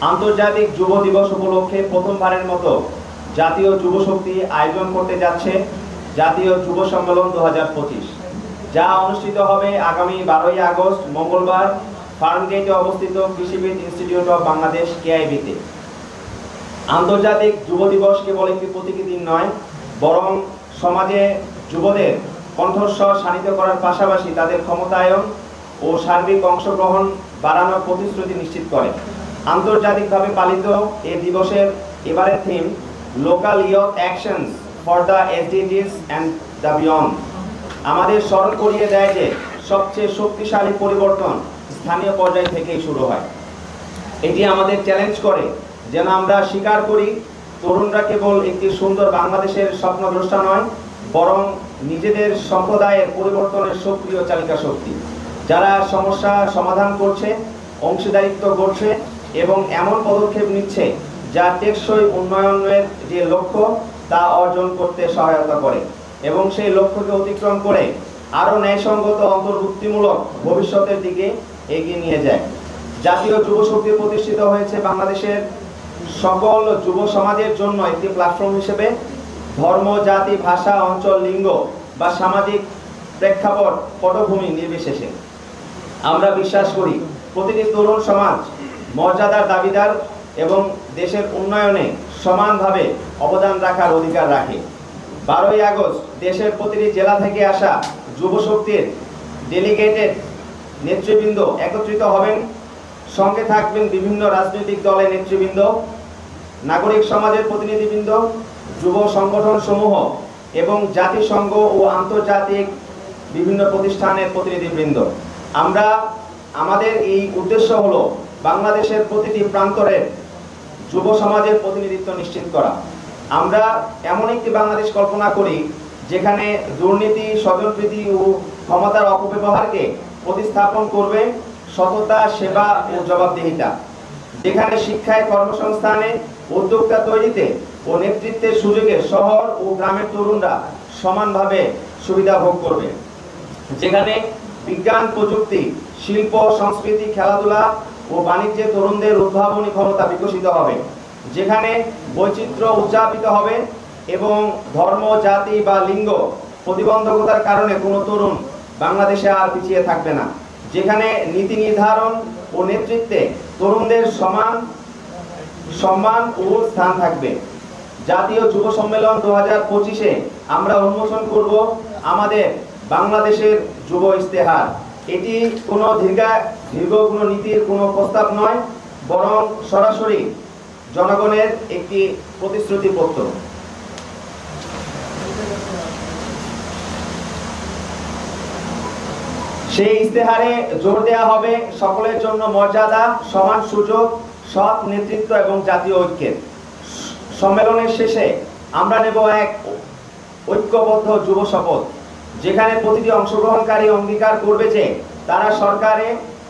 আন্তর্জাতিক যুব দিবস উপলক্ষে প্রথমবারের মতো জাতীয় যুব শক্তি আয়োজন করতে যাচ্ছে জাতীয় যুব সম্মেলন 2025, যা অনুষ্ঠিত হবে আগামী 12ই আগস্ট মঙ্গলবার ফার্মগেটে অবস্থিত কৃষিবিদ ইনস্টিটিউট অব বাংলাদেশ কেআইবিতে। আন্তর্জাতিক যুব দিবস কেবল একটি প্রতীকী দিন নয়, বরং সমাজে যুবদের কণ্ঠস্বর শানিত করার পাশাপাশি তাদের ক্ষমতায়ন ও সার্বিক অংশগ্রহণ বাড়ানোর প্রতিশ্রুতি নিশ্চিত করে। আন্তর্জাতিকভাবে পালিত এই দিবসের এবারের theme local youth actions for the এসডিজিস and the beyond আমাদের স্মরণ করিয়ে দেয় যে সবচেয়ে শক্তিশালী পরিবর্তন স্থানীয় পর্যায় থেকেই শুরু হয়। এটি আমাদের চ্যালেঞ্জ করে যেন আমরা স্বীকার করি তরুণরা কেবল একটি সুন্দর বাংলাদেশের স্বপ্নদ্রষ্টা নয়, বরং নিজেদের সম্প্রদায়ের পরিবর্তনের সক্রিয় চালিকা শক্তি, যারা সমস্যা সমাধান করছে, অংশীদারিত্ব করছে এবং এমন পদক্ষেপ নিচ্ছে যা টেকসই উন্নয়নের যে লক্ষ্য তা অর্জন করতে সহায়তা করে এবং সেই লক্ষ্যকে অতিক্রম করে আরও ন্যায়সঙ্গত অন্তর্ভুক্তিমূলক ভবিষ্যতের দিকে এগিয়ে নিয়ে যায়। জাতীয় যুব শক্তি প্রতিষ্ঠিত হয়েছে বাংলাদেশের সকল যুব সমাজের জন্য একটি প্ল্যাটফর্ম হিসেবে। ধর্ম, জাতি, ভাষা, অঞ্চল, লিঙ্গ বা সামাজিক প্রেক্ষাপট পটভূমি নির্বিশেষে আমরা বিশ্বাস করি প্রতিটি তরুণ সমাজ মর্যাদার দাবিদার এবং দেশের উন্নয়নে সমানভাবে অবদান রাখার অধিকার রাখে। 12ই আগস্ট দেশের প্রতিটি জেলা থেকে আসা যুব শক্তির ডেলিগেটেড নেতৃবৃন্দ একত্রিত হবেন। সঙ্গে থাকবেন বিভিন্ন রাজনৈতিক দলের নেতৃবৃন্দ, নাগরিক সমাজের প্রতিনিধিবৃন্দ, যুব সংগঠন সমূহ এবং জাতিসংঘ ও আন্তর্জাতিক বিভিন্ন প্রতিষ্ঠানের প্রতিনিধিবৃন্দ। আমাদের এই উদ্দেশ্য হলো বাংলাদেশের প্রতিটি প্রান্তরের যুব সমাজের প্রতিনিধিত্ব নিশ্চিত করা। আমরা এমন একটি বাংলাদেশ কল্পনা করি যেখানে দুর্নীতি, স্বজনপ্রীতি ও ক্ষমতার অপব্যবহারকে প্রতিস্থাপন করবে সততা, সেবা ও জবাবদিহিতা, যেখানে শিক্ষায়, কর্মসংস্থানে, উদ্যোক্তা তৈরিতে ও নেতৃত্বের সুযোগে শহর ও গ্রামের তরুণরা সমানভাবে সুবিধা ভোগ করবে, যেখানে বিজ্ঞান, প্রযুক্তি, শিল্প, সংস্কৃতি, খেলাধুলা ও বাণিজ্যে তরুণদের উদ্ভাবনী ক্ষমতা বিকশিত হবে, যেখানে বৈচিত্র্য উদযাপিত হবে এবং ধর্ম, জাতি বা লিঙ্গ প্রতিবন্ধকতার কারণে কোনো তরুণ বাংলাদেশে আর পিছিয়ে থাকবে না, যেখানে নীতি নির্ধারণ ও নেতৃত্বে তরুণদের সমান সম্মান ও স্থান থাকবে। জাতীয় যুব সম্মেলন 2025-এ আমরা উন্মোচন করব আমাদের বাংলাদেশের যুব ইশতেহার। এটি কোনো দীর্ঘ কোনো নীতির কোনো প্রস্তাব নয়, বরং সরাসরি জনগণের একটি প্রতিশ্রুতিপত্র। সেই ইশতেহারে জোর দেওয়া হবে সকলের জন্য মর্যাদা, সমান সুযোগ, সৎ নেতৃত্ব এবং জাতীয় ঐক্যের। সম্মেলনের শেষে আমরা নেব এক ঐক্যবদ্ধ যুব শপথ, যেখানে প্রতিটি অংশগ্রহণকারী অঙ্গীকার করবে যে তারা সরকারে,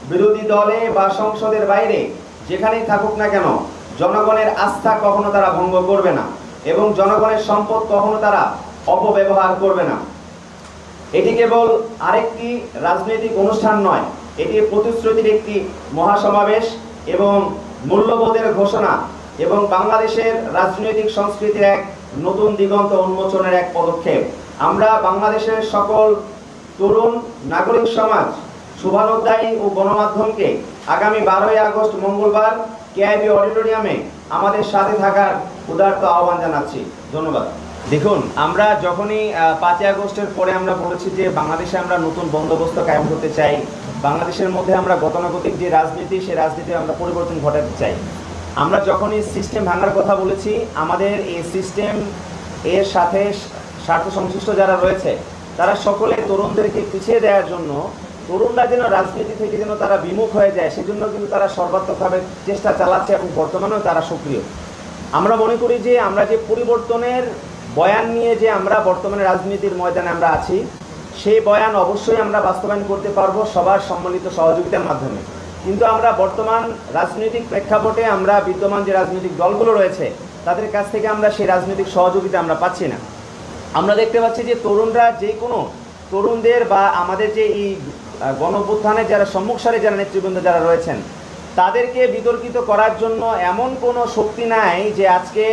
বিরোধী দলে বা সংসদের বাইরে যেখানেই থাকুক না কেন জনগণের আস্থা কখনো তারা ভঙ্গ করবে না এবং জনগণের সম্পদ কখনো তারা অপব্যবহার করবে না। এটি কেবল আরেকটি রাজনৈতিক অনুষ্ঠান নয়, এটি প্রতিশ্রুতির একটি মহাসমাবেশ এবং মূল্যবোধের ঘোষণা এবং বাংলাদেশের রাজনৈতিক সংস্কৃতির এক নতুন দিগন্ত উন্মোচনের এক পদক্ষেপ। আমরা বাংলাদেশের সকল তরুণ নাগরিক সমাজ, শুভানুধ্যায়ী ও গণমাধ্যমকে আগামী 12ই আগস্ট মঙ্গলবার কেআইবি অডিটোরিয়ামে আমাদের সাথে থাকার উদারত আহ্বান জানাচ্ছি। ধন্যবাদ। দেখুন, আমরা যখনই 5ই আগস্টের পরে আমরা বলেছি যে বাংলাদেশে আমরা নতুন বন্দোবস্ত কায়েম করতে চাই, বাংলাদেশের মধ্যে আমরা গতানুগতিক যে রাজনীতি, সেই রাজনীতি আমরা পরিবর্তন ঘটাতে চাই। আমরা যখনই সিস্টেম ভাঙার কথা বলেছি, আমাদের এই সিস্টেম এর সাথে স্বার্থ সংশ্লিষ্ট যারা রয়েছে তারা সকলে তরুণদেরকে পিছিয়ে দেওয়ার জন্য, তরুণরা যেন রাজনীতি থেকে যেন তারা বিমুখ হয়ে যায়, সেজন্য কিন্তু তারা সর্বাত্মকভাবে চেষ্টা চালাচ্ছে এবং বর্তমানেও তারা সক্রিয়। আমরা মনে করি যে আমরা যে পরিবর্তনের বয়ান নিয়ে যে আমরা বর্তমানে রাজনীতির ময়দানে আমরা আছি, সেই বয়ান অবশ্যই আমরা বাস্তবায়ন করতে পারবো সবার সম্মিলিত সহযোগিতার মাধ্যমে। কিন্তু আমরা বর্তমান রাজনৈতিক প্রেক্ষাপটে আমরা বিদ্যমান যে রাজনৈতিক দলগুলো রয়েছে তাদের কাছ থেকে আমরা সেই রাজনৈতিক সহযোগিতা আমরা পাচ্ছি না। আমরা দেখতে পাচ্ছি যে তরুণরা যে কোনো তরুণদের বা আমাদের যে এই গণ অভ্যুত্থানের যারা সম্মুখ সারির যারা নেতৃবৃন্দ যারা রয়েছেন তাদেরকে বিতর্কিত করার জন্য এমন কোনো শক্তি নাই যে আজকে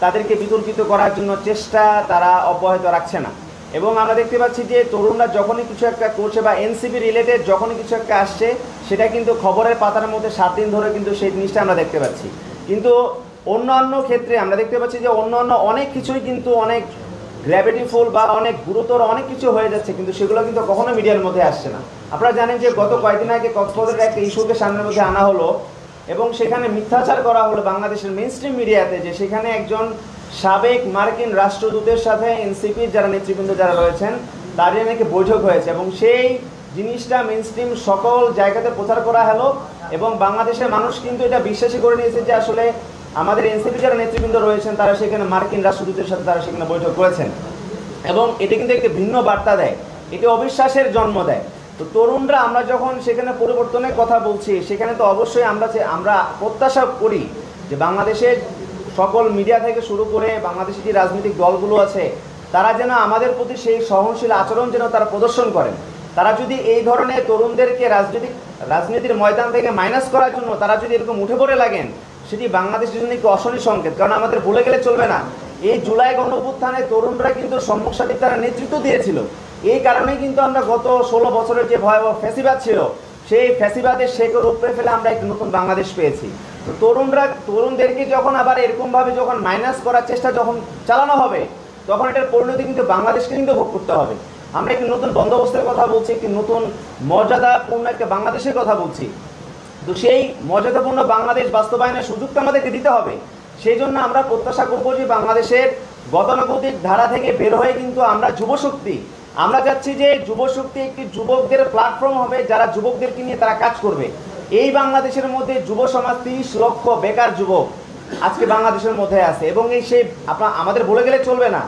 তাদেরকে বিতর্কিত করার জন্য চেষ্টা তারা অব্যাহত রাখছে না। এবং আমরা দেখতে পাচ্ছি যে তরুণরা যখনই কিছু একটা করছে বা এনসিপি রিলেটেড যখনই কিছু একটা আসছে, সেটা কিন্তু খবরের পাতার মধ্যে 7 দিন ধরে কিন্তু সেই জিনিসটা আমরা দেখতে পাচ্ছি। কিন্তু অন্যান্য ক্ষেত্রে আমরা দেখতে পাচ্ছি যে অন্যান্য অনেক কিছুই কিন্তু অনেক গ্র্যাভিটিফুল বা অনেক গুরুতর অনেক কিছু হয়ে যাচ্ছে, কিন্তু সেগুলো কিন্তু কখনো মিডিয়ার মধ্যে আসছে না। আপনারা জানেন যে গত কয়েকদিন আগে কক্সবাজারের একটা ইস্যুকে সামনের মধ্যে আনা হলো এবং সেখানে মিথ্যাচার করা হলো বাংলাদেশের মেইনস্ট্রিম মিডিয়াতে, যে সেখানে একজন সাবেক মার্কিন রাষ্ট্রদূতের সাথে এনসিপির যারা নেতৃবৃন্দ যারা রয়েছেন তাদের নাকি বৈঠক হয়েছে, এবং সেই জিনিসটা মেইনস্ট্রিম সকল জায়গাতে প্রচার করা হলো এবং বাংলাদেশের মানুষ কিন্তু এটা বিশ্বাসই করে নিয়েছে যে আসলে আমাদের এনসিপি যারা নেতৃবৃন্দ রয়েছেন তারা সেখানে মার্কিন রাষ্ট্রদূতের সাথে তারা সেখানে বৈঠক করেছেন। এবং এটা কিন্তু একটি ভিন্ন বার্তা দেয়, এটি অবিশ্বাসের জন্ম দেয়। তো তরুণরা আমরা যখন সেখানে পরিবর্তনের কথা বলছি, সেখানে তো অবশ্যই আমরা প্রত্যাশা করি যে বাংলাদেশের সকল মিডিয়া থেকে শুরু করে বাংলাদেশের যে রাজনৈতিক দলগুলো আছে তারা যেন আমাদের প্রতি সেই সহনশীল আচরণ যেন তারা প্রদর্শন করেন। তারা যদি এই ধরনের তরুণদেরকে রাজনীতির ময়দান থেকে মাইনাস করার জন্য তারা যদি এরকম উঠে পড়ে লাগেন, সেটি বাংলাদেশের জন্য একটি অশনি সংকেত। কারণ আমাদের ভুলে গেলে চলবে না, এই জুলাই গণঅভ্যুত্থানে তরুণরা কিন্তু সম্মুখ সারির তারা নেতৃত্ব দিয়েছিল। এই কারণেই কিন্তু আমরা গত 16 বছরের যে ভয়াবহ ফ্যাসিবাদ ছিল, সেই ফ্যাসিবাদের শেকড় উপড়ে ফেলে আমরা একটি নতুন বাংলাদেশ পেয়েছি। তো তরুণদেরকে যখন আবার এরকমভাবে যখন মাইনাস করার চেষ্টা যখন চালানো হবে, তখন এটার পরিণতি কিন্তু বাংলাদেশকে কিন্তু ভোগ করতে হবে। আমরা একটি নতুন বন্দোবস্তের কথা বলছি, একটি নতুন মর্যাদাপূর্ণ একটা বাংলাদেশের কথা বলছি। তো সেই মর্যাদাপূর্ণ বাংলাদেশ বাস্তবায়নের সুযোগটা আমাদেরকে দিতে হবে। সেই জন্য আমরা প্রত্যাশা করবো যে বাংলাদেশের গতানুগতিক ধারা থেকে বের হয়ে কিন্তু আমরা যুবশক্তি, আমরা চাচ্ছি যে যুবশক্তি একটি যুবকদের প্ল্যাটফর্ম হবে, যারা যুবকদেরকে নিয়ে তারা কাজ করবে। এই বাংলাদেশের মধ্যে যুব সমাজ 30 লক্ষ বেকার যুবক আজকে বাংলাদেশের মধ্যে আছে, এবং এই সেই আমাদের বলে গেলে চলবে না,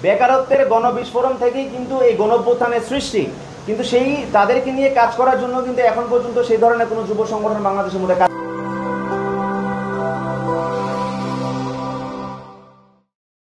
বেকারত্বের গণবিস্ফোরণ থেকেই কিন্তু এই গণঅভ্যুত্থানের সৃষ্টি। কিন্তু সেই তাদেরকে নিয়ে কাজ করার জন্য কিন্তু এখন পর্যন্ত সেই ধরনের কোনো যুব সংগঠন বাংলাদেশের মধ্যে কাজ